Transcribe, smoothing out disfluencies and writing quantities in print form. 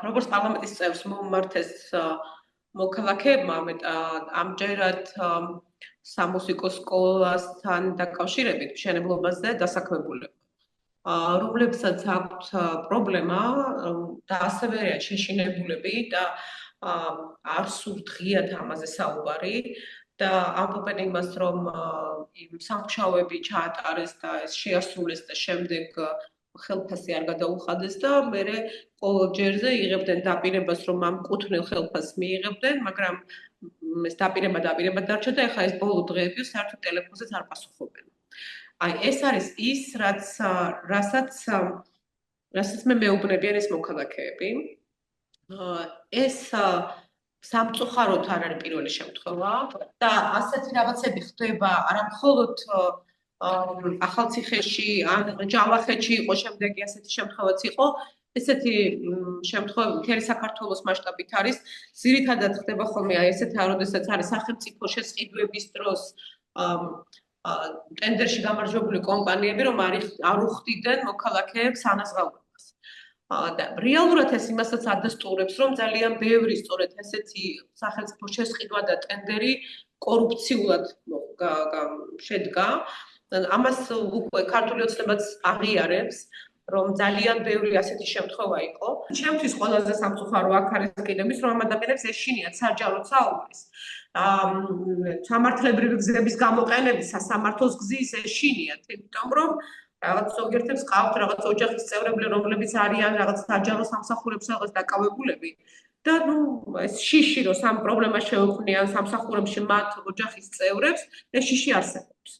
როგორც პარლამენტის წევრს მომმართეს მოქალაქეებმა ამჯერად სამუსიკო სკოლასთან დაკავშირებით მშენებლობაზე დასაქმებულებმა, რომლებსაც აქვთ პრობლემა და ასევე შეშინებულები და არ სურთ ღიად ამაზე საუბარი და ამბობენ იმას, რომ სამუშაოები ჩაატარეს და ეს შეასრულეს და შემდეგ ხელფასი არ გადაუხადეს და მერე ყოველ ჯერზე იღებდნენ დაპირებას, რომ ამ კუთვნილ ხელფასს მიიღებდნენ, მაგრამ ეს დაპირება დარჩა და ეხლა ეს ბოლო დღეები საერთოდ ტელეფონზეც არ პასუხობენ. აი, ეს არის ის, რასაც მე მეუბნებიან ეს მოქალაქეები. ეს სამწუხაროდ არ არის პირველი შემთხვევა და ასეთი რაღაცები ხდება არა მხოლოდ ახალციხეში, ან ჯავახეთში იყო შემდეგი ასეთი შემთხვევაც იყო. ესეთი შემთხვევები მთელი საქართველოს მასშტაბით არის. ძირითადად ხდება ხოლმე აი ესეთი, როდესაც არის სახელმწიფო შესყიდვების დროს ტენდერში გამარჯვებული კომპანიები, რომ არ უხდიდნენ მოქალაქეებს ანაზღაურებას. და რეალურად ეს იმასაც ადასტურებს, რომ ძალიან ბევრი სწორედ ესეთი სახელმწიფო შესყიდვა და ტენდერი კორუფციულად შედგა. ამას უკვე ქართული ოცნებაც აღიარებს, რომ ძალიან ბევრი ასეთი შემთხვევა იყო. ჩემთვის ყველაზე სამწუხარო აქ არის კიდევ ის, რომ ამ ადამიანებს ეშინიათ საჯარო საუბრის. სამართლებრივი გზების გამოყენების სასამართლოს გზის ეშინიათ, იმიტომ რომ რაღაც ზოგიერთებს ყავთ რაღაც ოჯახის წევრები, რომლებიც არიან რაღაც საჯარო სამსახურებს რაღაც დაკავებულები და ეს შიში რომ სამ პრობლემას შეუქმნიან სამსახურებში მათ ოჯახის წევრებს, ეს შიში არსებობს.